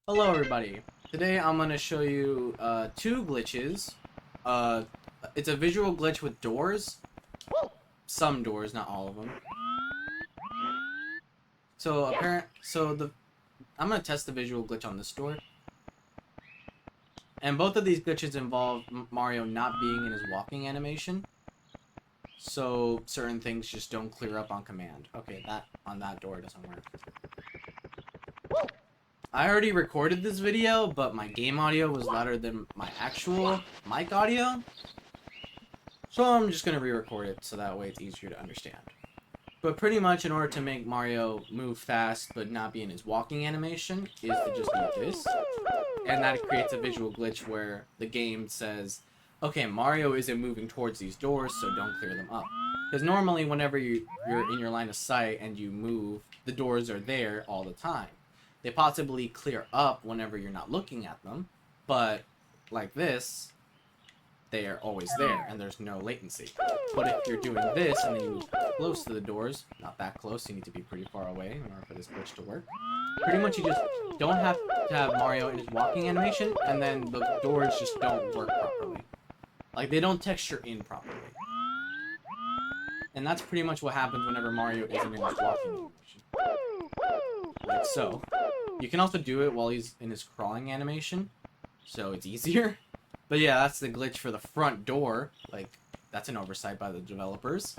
Hello everybody. Today I'm going to show you two glitches. Uh, it's a visual glitch with doors. Some doors, not all of them. I'm going to test the visual glitch on this door. And both of these glitches involve Mario not being in his walking animation. So certain things just don't clear up on command. Okay, that on that door doesn't work. I already recorded this video, but my game audio was louder than my actual mic audio. So I'm just going to re-record it so that way it's easier to understand. But pretty much in order to make Mario move fast but not be in his walking animation is to just do this. And that creates a visual glitch where the game says, okay, Mario isn't moving towards these doors, so don't clear them up. Because normally whenever you're in your line of sight and you move, the doors are there all the time. They possibly clear up whenever you're not looking at them, but like this, they are always there and there's no latency. But if you're doing this and then you move close to the doors, not that close, you need to be pretty far away in order for this glitch to work. Pretty much you just don't have to have Mario in his walking animation, and then the doors just don't work properly. Like, they don't texture in properly. And that's pretty much what happens whenever Mario isn't in his walking animation. Like so. You can also do it while he's in his crawling animation, so it's easier. But yeah, that's the glitch for the front door. Like, that's an oversight by the developers.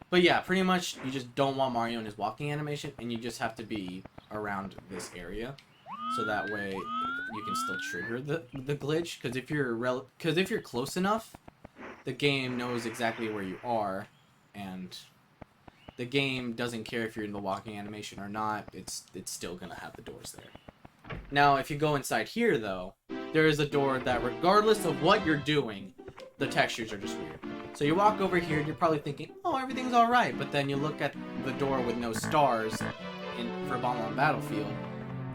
But yeah, pretty much you just don't want Mario in his walking animation, and you just have to be around this area, so that way you can still trigger the glitch. Because if you're close enough, the game knows exactly where you are, and the game doesn't care if you're in the walking animation or not. It's still gonna have the doors there. Now, if you go inside here, though, there is a door that, regardless of what you're doing, the textures are just weird. So you walk over here, and you're probably thinking, oh, everything's alright, but then you look at the door with no stars for Bomberman Battlefield,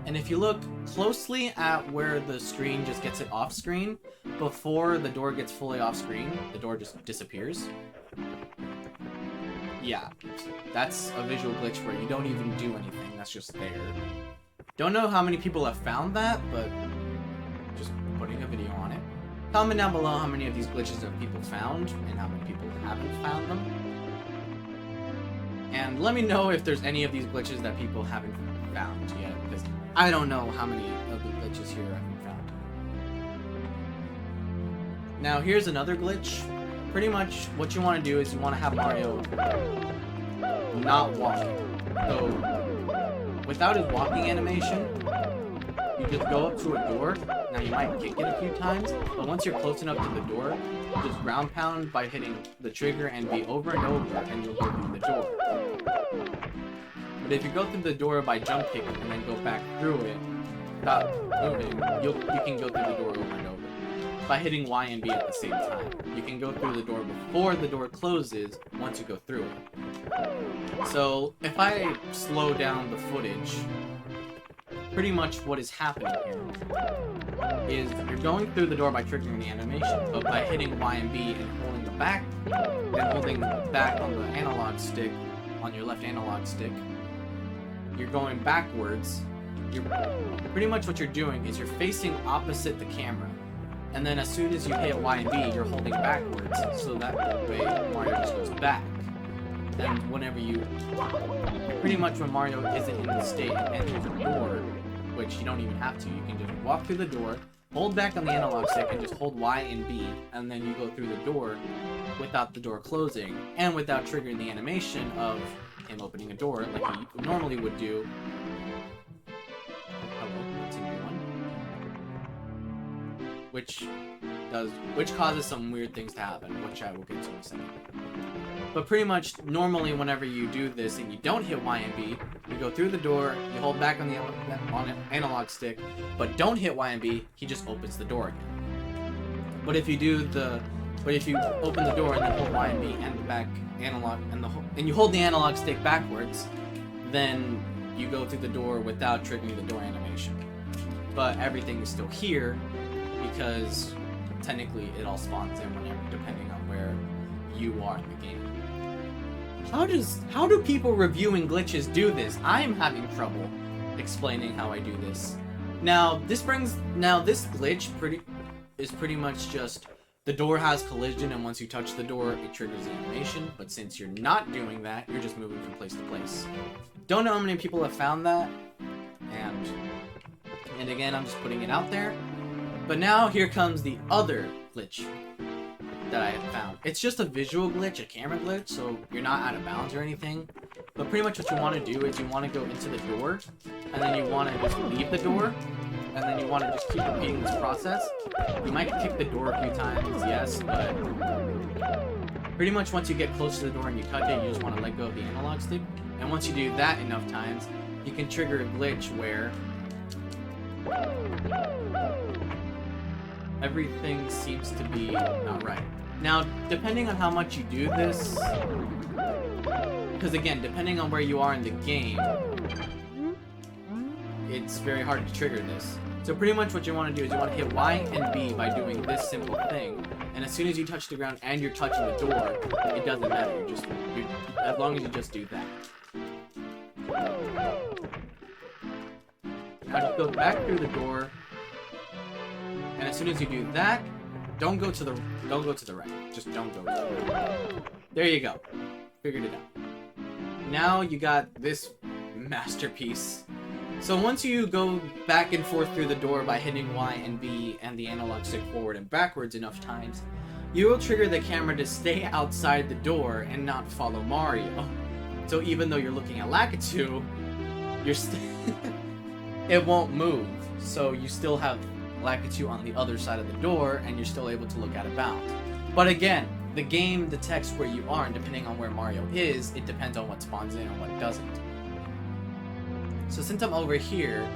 and if you look closely at where the screen just gets it off screen, before the door gets fully off screen, the door just disappears. Yeah, that's a visual glitch where you don't even do anything, that's just there. Don't know how many people have found that, but just putting a video on it. Comment down below how many of these glitches have people found, and how many people haven't found them. And let me know if there's any of these glitches that people haven't found yet, because I don't know how many of the glitches here have been found. Now here's another glitch. Pretty much what you want to do is you want to have Mario not walking. So without his walking animation, you just go up to a door. Now you might kick it a few times, but once you're close enough to the door, you just ground pound by hitting the trigger and B over and over, and you'll go through the door. But if you go through the door by jump kicking and then go back through it without moving, you can go through the door over and over by hitting Y and B at the same time. You can go through the door before the door closes once you go through it. So if I slow down the footage, pretty much what is happening here is you're going through the door by triggering the animation, but by hitting Y and B and holding the back, and holding back on the analog stick, on your left analog stick, you're going backwards. Pretty much what you're doing is you're facing opposite the camera. And then as soon as you hit Y and B, you're holding backwards, so that way Mario just goes back. And whenever pretty much when Mario isn't in the state and enters a door, which you don't even have to, you can just walk through the door, hold back on the analog stick, and just hold Y and B, and then you go through the door without the door closing, and without triggering the animation of him opening a door like you normally would do. Which causes some weird things to happen, which I will get to in a second. But pretty much, normally whenever you do this and you don't hit Y and B, you go through the door, you hold back on the analog stick, but don't hit Y and B, he just opens the door again. But if you open the door and then hold Y and B and the back analog and you hold the analog stick backwards, then you go through the door without triggering the door animation. But everything is still here, because technically it all spawns in whenever, depending on where you are in the game. How do people reviewing glitches do this? I'm having trouble explaining how I do this. Now this glitch is pretty much just the door has collision, and once you touch the door, it triggers the animation. But since you're not doing that, you're just moving from place to place. Don't know how many people have found that, and again, I'm just putting it out there. But now here comes the other glitch that I have found. It's just a visual glitch, a camera glitch, so you're not out of bounds or anything. But pretty much what you want to do is you want to go into the door, and then you want to just leave the door, and then you want to just keep repeating this process. You might kick the door a few times, yes, but pretty much once you get close to the door and you touch it, you just want to let go of the analog stick. And once you do that enough times, you can trigger a glitch where everything seems to be not right. Now, depending on how much you do this, because again, depending on where you are in the game, it's very hard to trigger this. So pretty much what you want to do is you want to hit Y and B by doing this simple thing, and as soon as you touch the ground and you're touching the door, it doesn't matter. As long as you just do that. Now just go back through the door, and as soon as you do that, don't go to the right. Just don't go to the right. There you go. Figured it out. Now you got this masterpiece. So once you go back and forth through the door by hitting Y and B and the analog stick forward and backwards enough times, you will trigger the camera to stay outside the door and not follow Mario. So even though you're looking at Lakitu, it won't move. So you still have Lakitu on the other side of the door, and you're still able to look out of bounds. But again, the game detects where you are, and depending on where Mario is, it depends on what spawns in and what doesn't. So since I'm over here,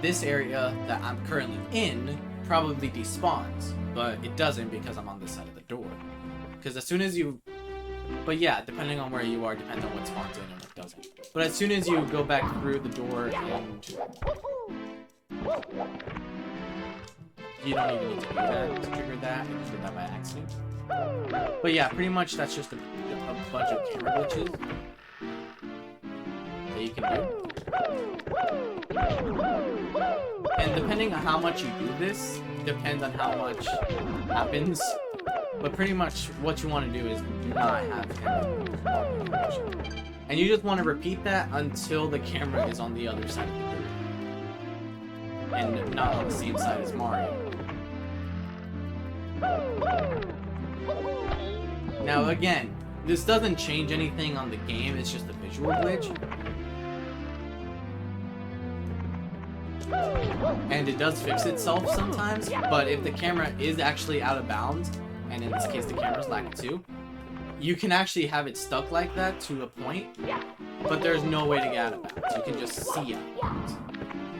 this area that I'm currently in probably despawns, but it doesn't because I'm on this side of the door. Because as soon as you... But yeah, depending on where you are, depends on what spawns in and what doesn't. But as soon as you go back through the door and... You don't even need to do that to trigger that. You just did that by accident. But yeah, pretty much that's just a bunch of camera glitches that you can do. And depending on how much you do this, depends on how much happens. But pretty much what you want to do is do not have animation. And you just want to repeat that until the camera is on the other side of the door. And not on the same side as Mario. Now again, this doesn't change anything on the game, it's just a visual glitch. And it does fix itself sometimes, but if the camera is actually out of bounds, and in this case the camera's Lakitu, you can actually have it stuck like that to a point, but there's no way to get out of bounds. You can just see out of bounds.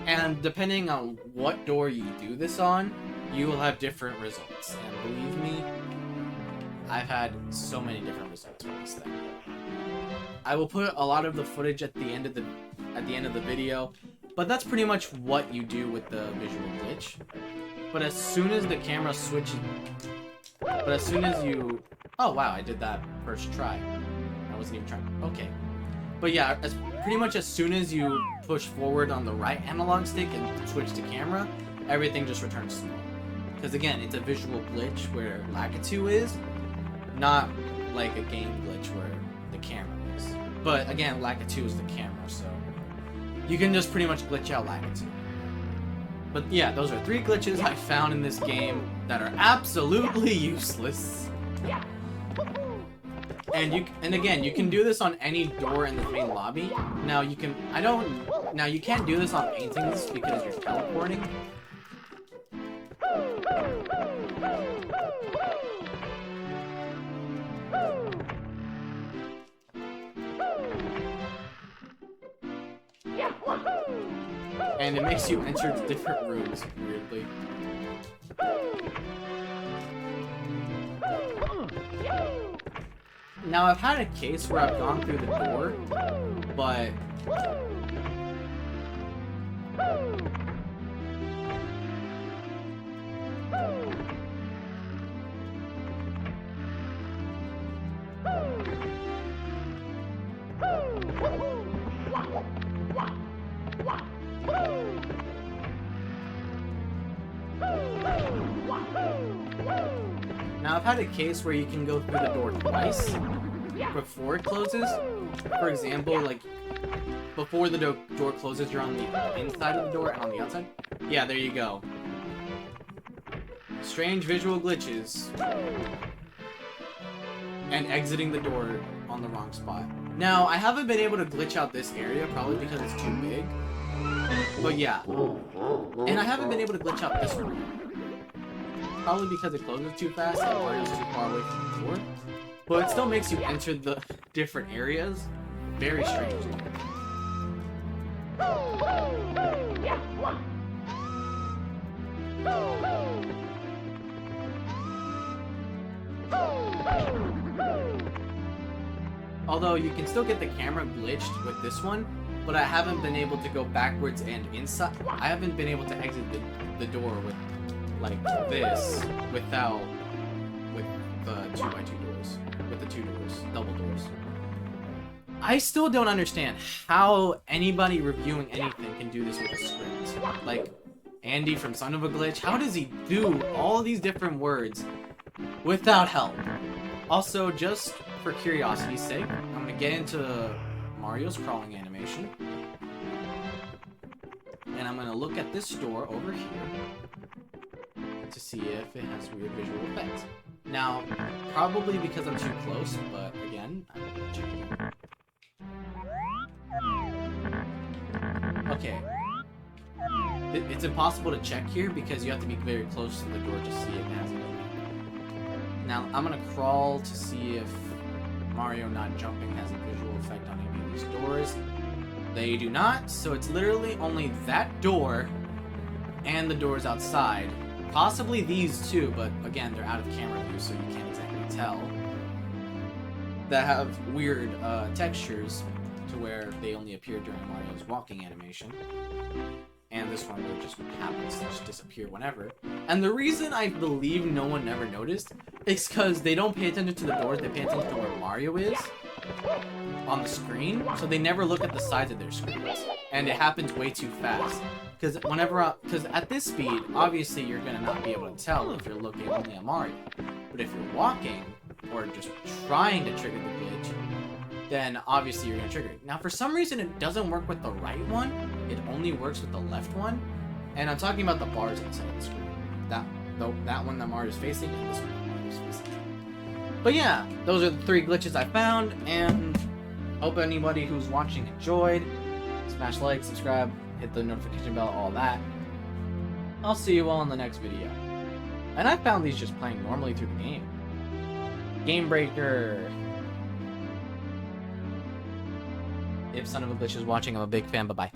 And depending on what door you do this on, you will have different results. And believe me, I've had so many different results with this thing. I will put a lot of the footage at the end of the video, but that's pretty much what you do with the visual glitch. But as soon as the camera switches, oh wow, I did that first try. I wasn't even trying. Okay. But yeah, pretty much as soon as you push forward on the right analog stick and switch to camera, everything just returns to normal. Because again, it's a visual glitch where Lakitu is, not like a game glitch where the camera is. But again, Lakitu is the camera, so you can just pretty much glitch out Lakitu. But yeah, those are 3 glitches I found in this game that are absolutely useless. And again, you can do this on any door in the main lobby. Now you can't do this on paintings because you're teleporting. And it makes you enter different rooms, weirdly. Now, I've had a case where I've gone through the door, but... I've had a case where you can go through the door twice before it closes. For example, like, before the door closes, you're on the inside of the door and on the outside. Yeah, there you go. Strange visual glitches. And exiting the door on the wrong spot. Now, I haven't been able to glitch out this area, probably because it's too big. But yeah. And I haven't been able to glitch out this one. Probably because it closes too fast and Mario's too far away from the door. But it still makes you enter the different areas. Very strange. Although you can still get the camera glitched with this one, but I haven't been able to go backwards and inside. I haven't been able to exit the door with like this with the 2x2 doors, with the 2 doors, double doors. I still don't understand how anybody reviewing anything can do this with a script. Like Andy from Son of a Glitch, how does he do all these different words without help? Also, just for curiosity's sake, I'm gonna get into Mario's crawling animation. And I'm gonna look at this door over here to see if it has weird visual effects. Now, probably because I'm too close, but again, I'm gonna check it out. Okay. It's impossible to check here because you have to be very close to the door to see if it has anything. Now, I'm gonna crawl to see if Mario not jumping has a visual effect on any of these doors. They do not, so it's literally only that door and the doors outside. Possibly these two, but again, they're out of camera view, so you can't exactly tell. That have weird textures to where they only appear during Mario's walking animation. And this one will just happens to just disappear whenever. And the reason I believe no one ever noticed is because they don't pay attention to the doors, they pay attention to where Mario is on the screen, so they never look at the sides of their screens. And it happens way too fast. Because because at this speed, obviously you're gonna not be able to tell if you're looking only at Mario. But if you're walking, or just trying to trigger the glitch, then obviously you're gonna trigger it. Now, for some reason, it doesn't work with the right one. It only works with the left one. And I'm talking about the bars outside of the screen. That one that Mario's facing, and this one that Mario's facing. But yeah, those are the 3 glitches I found, and hope anybody who's watching enjoyed. Smash like, subscribe, hit the notification bell, all that. I'll see you all in the next video. And I found these just playing normally through the game. Game Breaker. If Son of a Glitch is watching, I'm a big fan. Bye-bye.